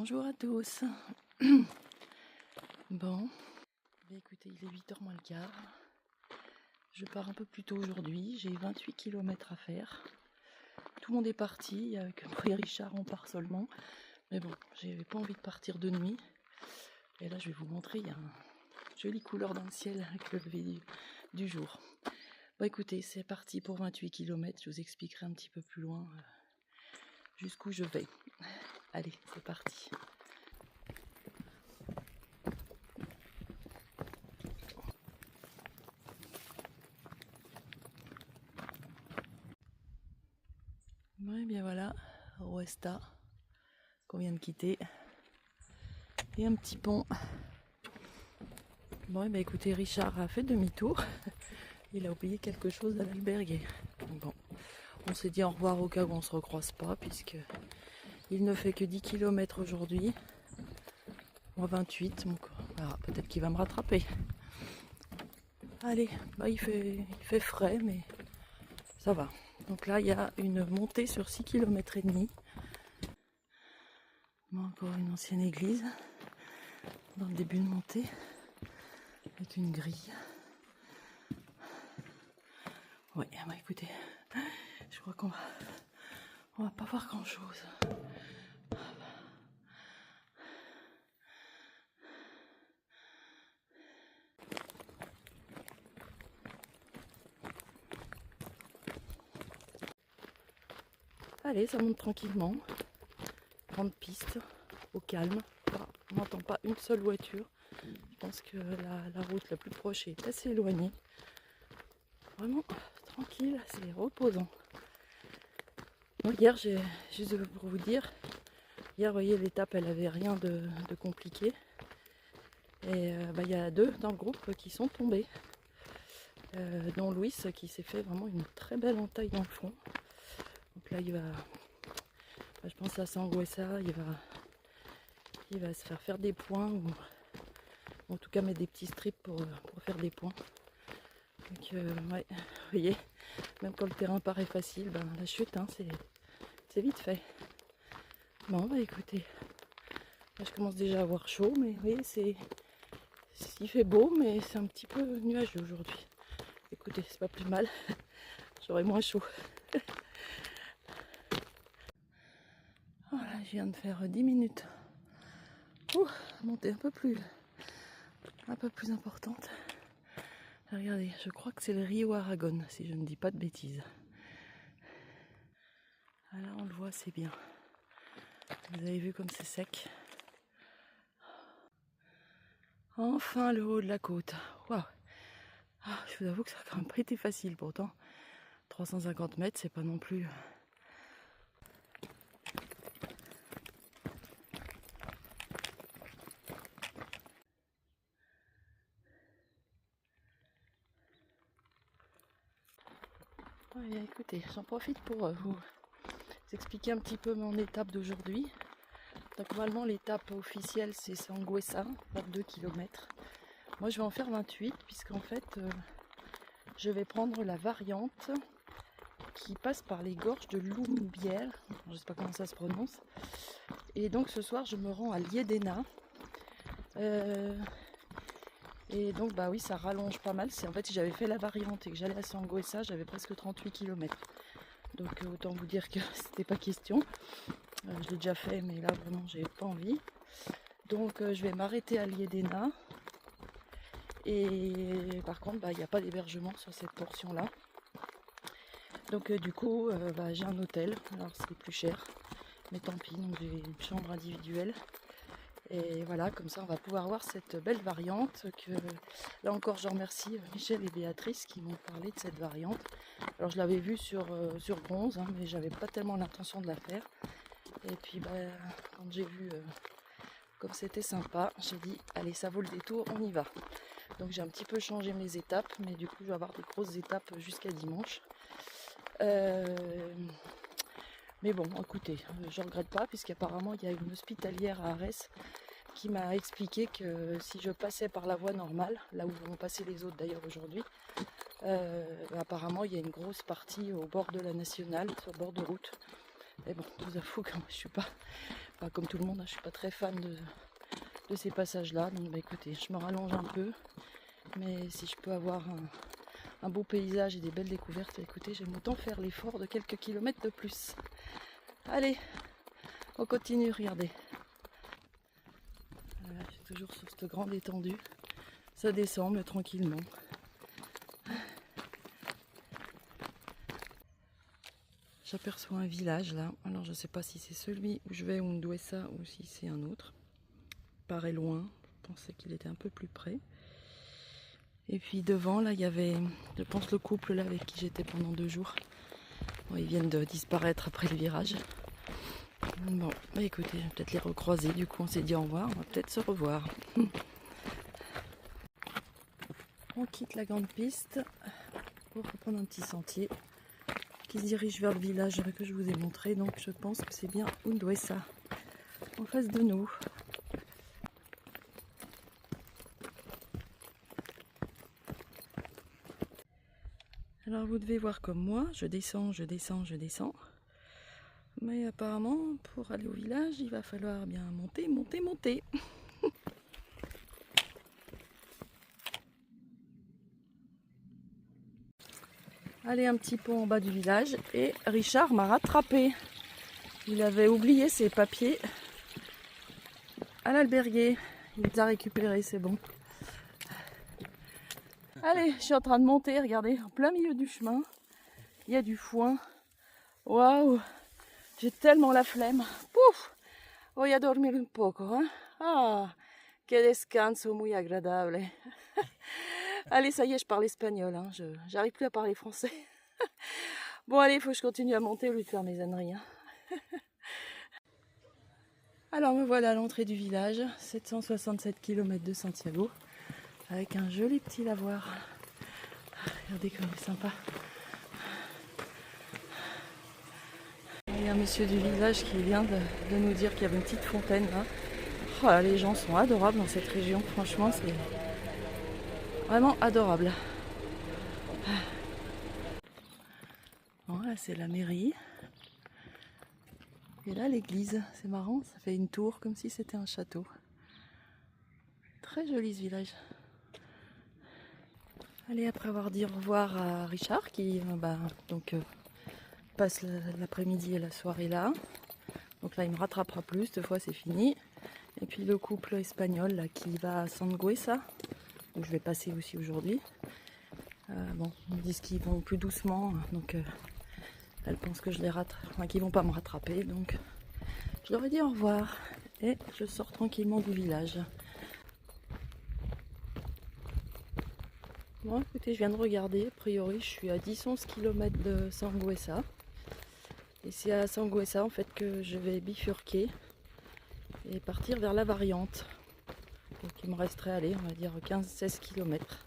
Bonjour à tous. Bon, écoutez, il est 8h moins le quart. Je pars un peu plus tôt aujourd'hui, j'ai 28 km à faire. Tout le monde est parti, avec moi et Richard on part seulement. Mais bon, j'avais pas envie de partir de nuit. Et là je vais vous montrer, il y a une jolie couleur dans le ciel avec le lever du jour. Bon écoutez, c'est parti pour 28 km, je vous expliquerai un petit peu plus loin jusqu'où je vais. Allez, c'est parti. Ouais, bien voilà, Roesta qu'on vient de quitter. Et un petit pont. Bon, et ben écoutez, Richard a fait demi-tour. Il a oublié quelque chose à l'albergue. Bon, on s'est dit au revoir au cas où on se recroise pas, puisque il ne fait que 10 km aujourd'hui. Moi 28, donc voilà, peut-être qu'il va me rattraper. Allez, bah il fait frais, mais ça va. Donc là, il y a une montée sur 6 km et demi. Bon, encore une ancienne église dans le début de montée avec une grille. Ouais, bah écoutez, je crois qu'on va pas voir grand chose. Allez, ça monte tranquillement. Grande piste, au calme. On n'entend pas une seule voiture. Je pense que la route la plus proche est assez éloignée. Vraiment tranquille, c'est reposant. Bon, hier, juste pour vous dire, hier, vous voyez, l'étape, elle avait rien de compliqué. Et il y a 2 dans le groupe qui sont tombés. Dont Louis qui s'est fait vraiment une très belle entaille dans le front. Donc là, il va, je pense à Sangüesa, il va se faire des points ou en tout cas mettre des petits strips pour faire des points. Donc ouais, vous voyez, même quand le terrain paraît facile, ben, la chute, hein, c'est vite fait. Bon, bah écoutez, là, je commence déjà à avoir chaud, mais vous voyez, il fait beau, mais c'est un petit peu nuageux aujourd'hui. Écoutez, c'est pas plus mal, j'aurai moins chaud. Voilà, je viens de faire 10 minutes. Ouh, montée un peu plus importante. Regardez, je crois que c'est le Rio Aragon, si je ne dis pas de bêtises. Ah là, on le voit, c'est bien. Vous avez vu comme c'est sec. Enfin, le haut de la côte. Waouh. Ah, je vous avoue que ça a quand même pas été facile, pourtant. 350 mètres, c'est pas non plus... Ouais, écoutez, j'en profite pour vous expliquer un petit peu mon étape d'aujourd'hui. Donc normalement l'étape officielle c'est Sangüesa, 22 km. Moi je vais en faire 28 puisqu'en fait je vais prendre la variante qui passe par les gorges de Lumbière. Je ne sais pas comment ça se prononce. Et donc ce soir je me rends à Liedena. Et donc bah oui, ça rallonge pas mal. En fait si j'avais fait la variante et que j'allais à Sangüesa, j'avais presque 38 km. Donc autant vous dire que c'était pas question. Je l'ai déjà fait, mais là vraiment j'ai pas envie. Donc je vais m'arrêter à Liedena. Et par contre, il n'y a pas d'hébergement sur cette portion-là. Donc du coup, j'ai un hôtel. Alors c'est plus cher, mais tant pis. Donc j'ai une chambre individuelle. Et voilà, comme ça on va pouvoir voir cette belle variante. Que là encore, je remercie Michel et Béatrice qui m'ont parlé de cette variante. Alors je l'avais vue sur Bronze, hein, mais j'avais pas tellement l'intention de la faire. Et puis quand j'ai vu comme c'était sympa, j'ai dit allez, ça vaut le détour, on y va. Donc j'ai un petit peu changé mes étapes, mais du coup je vais avoir des grosses étapes jusqu'à dimanche. Mais bon, écoutez, je regrette pas, puisqu'apparemment il y a une hospitalière à Arès qui m'a expliqué que si je passais par la voie normale, là où vont passer les autres d'ailleurs aujourd'hui, apparemment il y a une grosse partie au bord de la nationale, sur le bord de route. Et bon, je vous avoue que moi, je suis pas comme tout le monde, hein, je suis pas très fan de ces passages-là. Donc bah, écoutez, je me rallonge un peu. Mais si je peux avoir un beau paysage et des belles découvertes, écoutez, j'aime autant faire l'effort de quelques kilomètres de plus. Allez, on continue, regardez. Voilà, je suis toujours sur cette grande étendue. Ça descend, mais tranquillement. J'aperçois un village là. Alors je ne sais pas si c'est celui où je vais, où Ndouessa, ou si c'est un autre. Il paraît loin. Je pensais qu'il était un peu plus près. Et puis devant là, il y avait, je pense, le couple là avec qui j'étais pendant 2 jours. Bon, ils viennent de disparaître après le virage. Bon, bah écoutez, je vais peut-être les recroiser. Du coup, on s'est dit au revoir. On va peut-être se revoir. On quitte la grande piste pour reprendre un petit sentier qui se dirige vers le village que je vous ai montré. Donc je pense que c'est bien Ndouessa en face de nous. Alors vous devez voir comme moi, je descends. Mais apparemment, pour aller au village, il va falloir bien monter. Allez, un petit pont en bas du village et Richard m'a rattrapé. Il avait oublié ses papiers à l'alberguer. Il les a récupérés, c'est bon. Allez, je suis en train de monter, regardez, en plein milieu du chemin. Il y a du foin. Waouh, j'ai tellement la flemme. Pouf, voy a dormir un poco. Hein? Ah, que descanso muy agradable. Allez, ça y est, je parle espagnol. Hein. J'arrive plus à parler français. Bon, allez, il faut que je continue à monter au lieu de faire mes âneries. Hein. Alors, me voilà à l'entrée du village. 767 km de Santiago. Avec un joli petit lavoir. Regardez comme c'est sympa. Il y a un monsieur du village qui vient de nous dire qu'il y avait une petite fontaine là. Oh là, les gens sont adorables dans cette région. Franchement, c'est vraiment adorable. Bon, là, c'est la mairie. Et là, l'église. C'est marrant, ça fait une tour comme si c'était un château. Très joli ce village. Allez, après avoir dit au revoir à Richard qui passe l'après-midi et la soirée là. Donc là, il me rattrapera plus, cette fois c'est fini. Et puis le couple espagnol là, qui va à Sangüesa, où je vais passer aussi aujourd'hui. Bon, ils me disent qu'ils vont plus doucement, donc elles pensent que je les rattrape, enfin, qu'ils vont pas me rattraper, donc je leur ai dit au revoir. Et je sors tranquillement du village. Bon, écoutez, je viens de regarder, a priori je suis à 10-11 km de Sangüesa. Et c'est à Sangüesa en fait que je vais bifurquer et partir vers la variante. Donc il me resterait, allez, on va dire 15-16 km.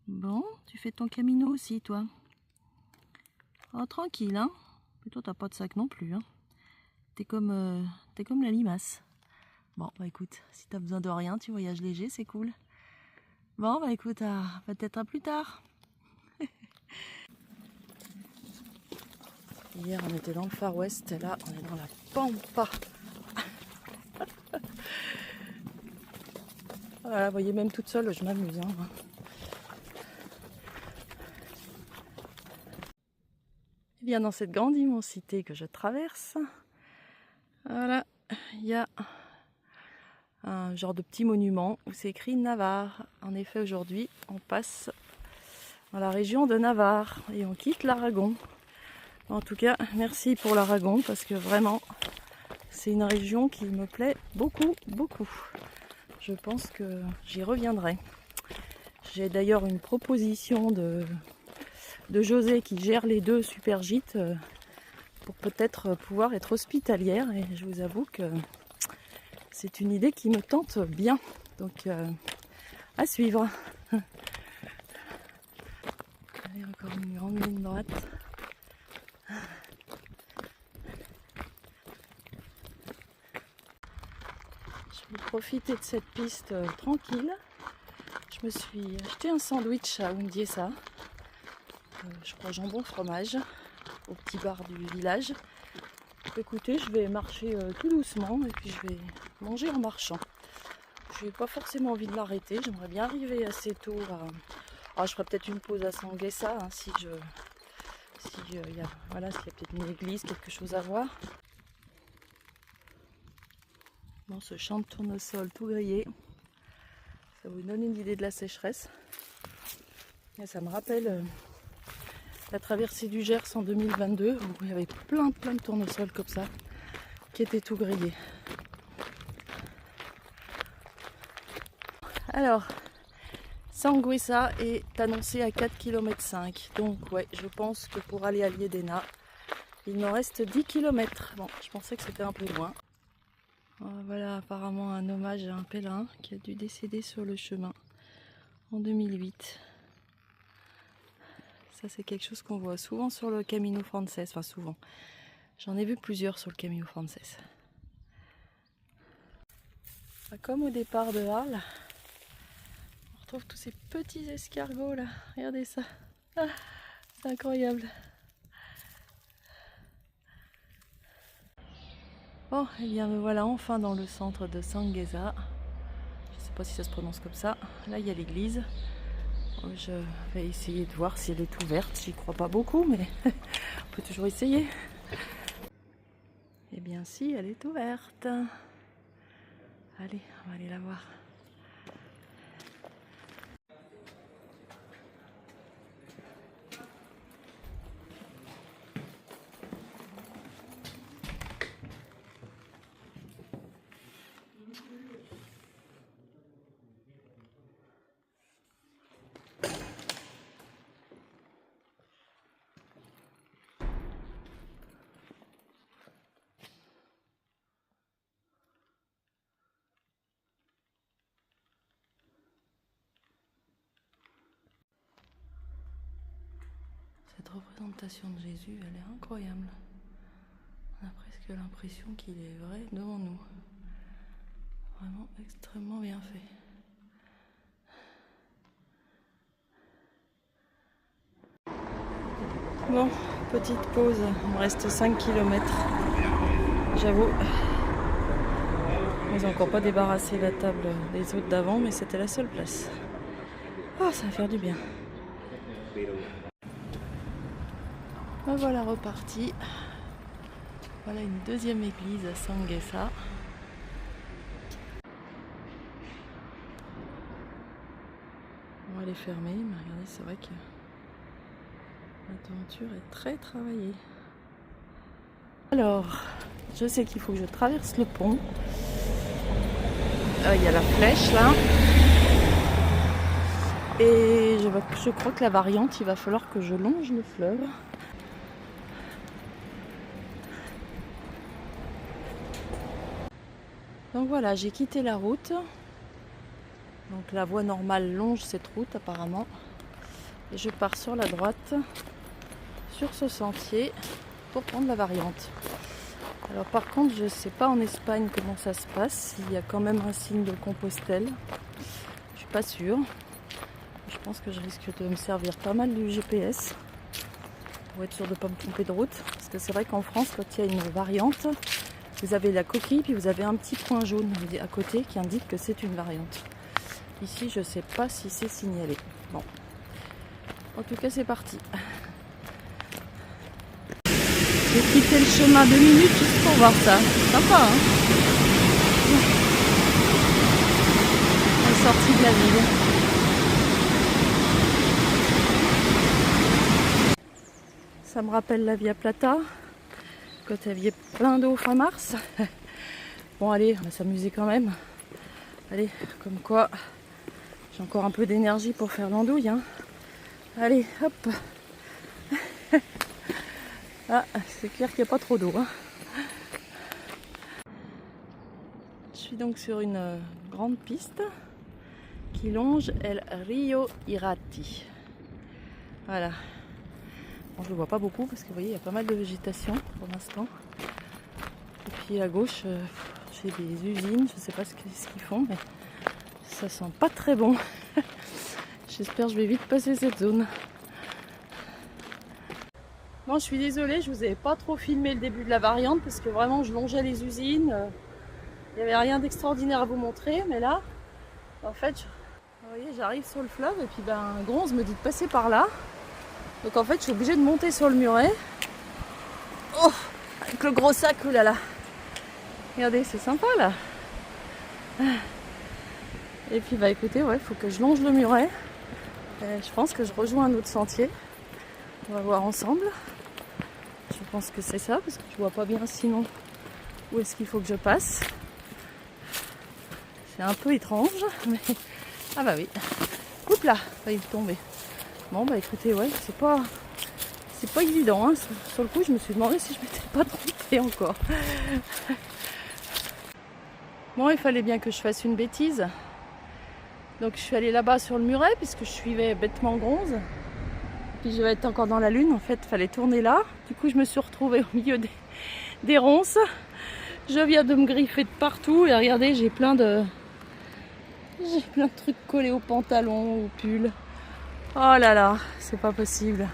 Bon, tu fais ton camino aussi toi. Oh tranquille hein. Plutôt t'as pas de sac non plus hein. T'es comme la limace. Bon bah écoute, si t'as besoin de rien, tu voyages léger, c'est cool. Bon bah écoute, peut-être à plus tard. Hier on était dans le Far West et là on est dans la Pampa. Voilà, vous voyez, même toute seule je m'amuse. Hein. Et bien dans cette grande immensité que je traverse, voilà, il y a un genre de petit monument où c'est écrit Navarre. En effet, aujourd'hui, on passe dans la région de Navarre et on quitte l'Aragon. En tout cas, merci pour l'Aragon parce que vraiment, c'est une région qui me plaît beaucoup. Je pense que j'y reviendrai. J'ai d'ailleurs une proposition de José qui gère les 2 super gîtes pour peut-être pouvoir être hospitalière et je vous avoue que c'est une idée qui me tente bien, donc à suivre. Allez, encore une grande ligne droite. Je vais profiter de cette piste tranquille. Je me suis acheté un sandwich à Undiesa, je crois jambon fromage, au petit bar du village. Écoutez, je vais marcher tout doucement et puis je vais manger en marchant. Je n'ai pas forcément envie de m'arrêter, j'aimerais bien arriver assez tôt à... je ferai peut-être une pause à Sanguesa hein, s'il y a peut-être une église, quelque chose à voir. Bon, ce champ de tournesol tout grillé, ça vous donne une idée de la sécheresse. Et ça me rappelle la traversée du Gers en 2022 où il y avait plein de tournesols comme ça qui étaient tout grillés. Alors, Sanguesa est annoncé à 4,5 km. Donc ouais, je pense que pour aller à Liedena, il me reste 10 km. Bon, je pensais que c'était un peu loin. Voilà apparemment un hommage à un pèlerin qui a dû décéder sur le chemin en 2008. Ça c'est quelque chose qu'on voit souvent sur le Camino Frances, enfin souvent. J'en ai vu plusieurs sur le Camino Frances. Comme au départ de Arles, on retrouve tous ces petits escargots là, regardez ça, c'est incroyable. Bon, et bien me voilà enfin dans le centre de Sanguesa. Je ne sais pas si ça se prononce comme ça. Là, il y a l'église. Je vais essayer de voir si elle est ouverte. J'y crois pas beaucoup, mais on peut toujours essayer. Eh bien, si, elle est ouverte. Allez, on va aller la voir. Cette représentation de Jésus, elle est incroyable. On a presque l'impression qu'il est vrai devant nous. Vraiment extrêmement bien fait. Bon, petite pause, il me reste 5 km. J'avoue, ils n'ont encore pas débarrassé la table des autres d'avant, mais c'était la seule place. Ah, ça va faire du bien. Me voilà reparti. Voilà une deuxième église à Sanguesa. Bon, elle est fermée, mais regardez, c'est vrai que la toiture est très travaillée. Alors, je sais qu'il faut que je traverse le pont. Il y a la flèche là. Et je crois que la variante, il va falloir que je longe le fleuve. Donc voilà, j'ai quitté la route. Donc la voie normale longe cette route apparemment. Et je pars sur la droite, sur ce sentier, pour prendre la variante. Alors par contre, je ne sais pas en Espagne comment ça se passe. Il y a quand même un signe de Compostelle. Je suis pas sûre. Je pense que je risque de me servir pas mal du GPS pour être sûr de ne pas me tromper de route. Parce que c'est vrai qu'en France, quand il y a une variante, vous avez la coquille, puis vous avez un petit point jaune à côté qui indique que c'est une variante. Ici, je ne sais pas si c'est signalé. Bon, en tout cas, c'est parti. J'ai quitté le chemin 2 minutes juste pour voir ça. Sympa, hein? La sortie de la ville. Ça me rappelle la Via Plata, quand il y avait plein d'eau fin mars. Bon allez, on va s'amuser quand même. Allez, comme quoi, j'ai encore un peu d'énergie pour faire l'andouille. Hein. Allez, hop. Ah, c'est clair qu'il n'y a pas trop d'eau. Hein. Je suis donc sur une grande piste qui longe El Rio Irati. Voilà. Bon, je ne le vois pas beaucoup parce que vous voyez, il y a pas mal de végétation pour l'instant. Et puis à gauche, j'ai des usines, je ne sais pas ce qu'ils font, mais Ça sent pas très bon. J'espère que je vais vite passer cette zone. Bon, je suis désolée, je vous avais pas trop filmé le début de la variante parce que vraiment je longeais les usines. Il n'y avait rien d'extraordinaire à vous montrer, mais là, en fait, vous voyez, j'arrive sur le fleuve et puis Gronze me dit de passer par là. Donc en fait, je suis obligée de monter sur le muret. Oh, avec le gros sac, oulala. Regardez, c'est sympa là. Et puis écoutez, ouais, faut que je longe le muret. Et je pense que je rejoins un autre sentier. On va voir ensemble. Je pense que c'est ça, parce que je vois pas bien sinon où est-ce qu'il faut que je passe. C'est un peu étrange, mais... Ah bah oui. Oups là, failli tomber. Bon bah écoutez, ouais, c'est pas évident. Hein. Sur le coup, je me suis demandé si je m'étais pas trompée encore. Bon, il fallait bien que je fasse une bêtise. Donc je suis allée là-bas sur le muret, puisque je suivais bêtement Gronze. Puis je vais être encore dans la lune, en fait, il fallait tourner là. Du coup, je me suis retrouvée au milieu des ronces. Je viens de me griffer de partout et regardez, j'ai plein de trucs collés au pantalon, au pull. Oh là là, c'est pas possible.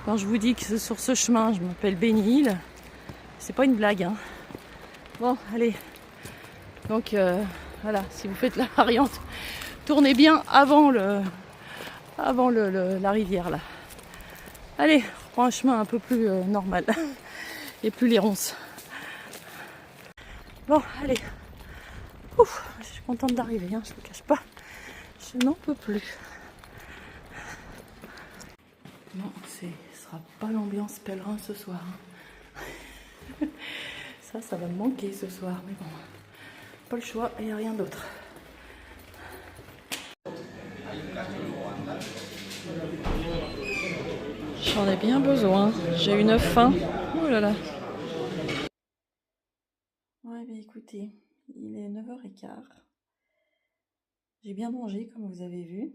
Quand je vous dis que sur ce chemin, je m'appelle Bénil, c'est pas une blague. Hein. Bon, allez. Donc voilà, si vous faites la variante, tournez bien avant la rivière là. Allez, on prend un chemin un peu plus normal et plus les ronces. Bon, allez. Ouf, je suis contente d'arriver, hein, je ne vous cache pas. Je n'en peux plus. Non, ce sera pas l'ambiance pèlerin ce soir. Hein. Ça va me manquer ce soir, mais bon, pas le choix, il n'y a rien d'autre. J'en ai bien besoin, j'ai une faim. Oh là là. Ouais, mais écoutez, il est 9h15. J'ai bien mangé, comme vous avez vu.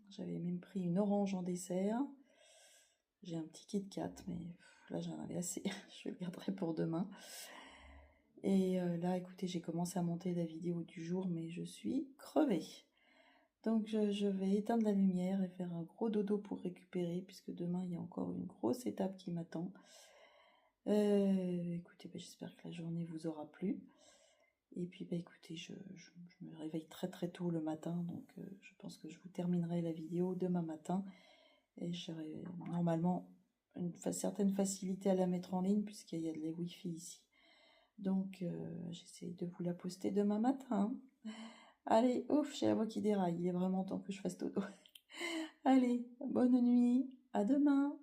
J'avais même pris une orange en dessert. J'ai un petit Kit Kat, mais là j'en avais assez. Je le garderai pour demain. Et là, écoutez, j'ai commencé à monter la vidéo du jour, mais je suis crevée. Donc je vais éteindre la lumière et faire un gros dodo pour récupérer, puisque demain il y a encore une grosse étape qui m'attend. Écoutez, j'espère que la journée vous aura plu. Et puis écoutez, je me réveille très très tôt le matin, donc je pense que je vous terminerai la vidéo demain matin. Et j'aurai normalement une certaine facilité à la mettre en ligne, puisqu'il y a les Wi-Fi ici. Donc j'essaie de vous la poster demain matin. Allez, ouf, j'ai la voix qui déraille, il est vraiment temps que je fasse dodo. Allez, bonne nuit, à demain.